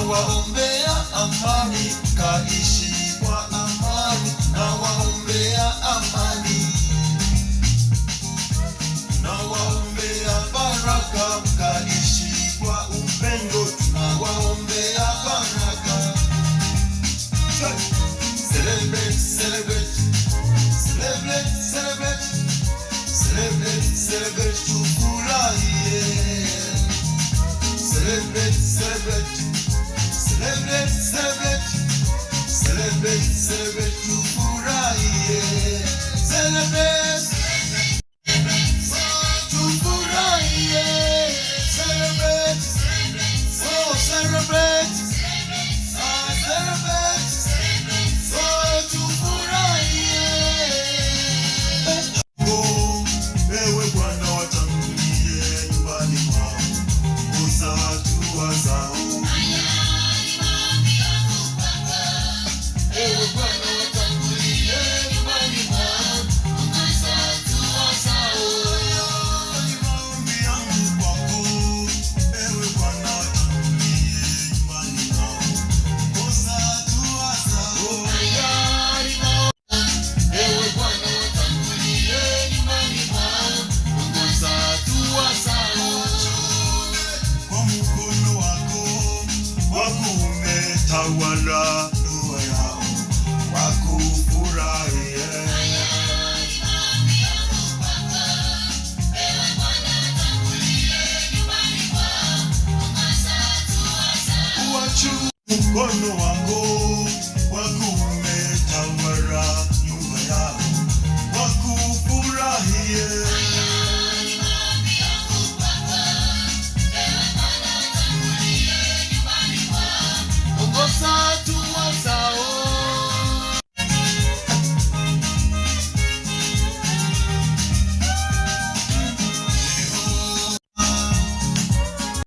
waombea amani, kaishi kwa amani. Na waombea amani, na waombea baraka, kaishi kwa upendo. Na waombea baraka. Celebrate, celebrate, celebrate, celebrate, celebrate, celebrate, tufurahie. Celebrate, celebrate, celebrate, celebrate, celebrate, celebrate, tufurahie. Celebrate, tufurahie. Celebrate, oh celebrate, celebrate, oh tufurahie. Ewe Bwana watangulie nyumbani mwao, ongoza hatua zao. Ewe Bwana watangulie nyumbani mwao, ongoza hatua zao. Ni maombi yangu kwako. Ewe Bwana watangulie nyumbani mwao, ongoza hatua zao. Ewe Bwana watangulie nyumbani mwao, ongoza hatua zao. Kwa mkono wako wa kuume tawala ndoa yao, wakufurahie. Uachu mkono wako wa kuume tawala nyumba yao, wakufurahie.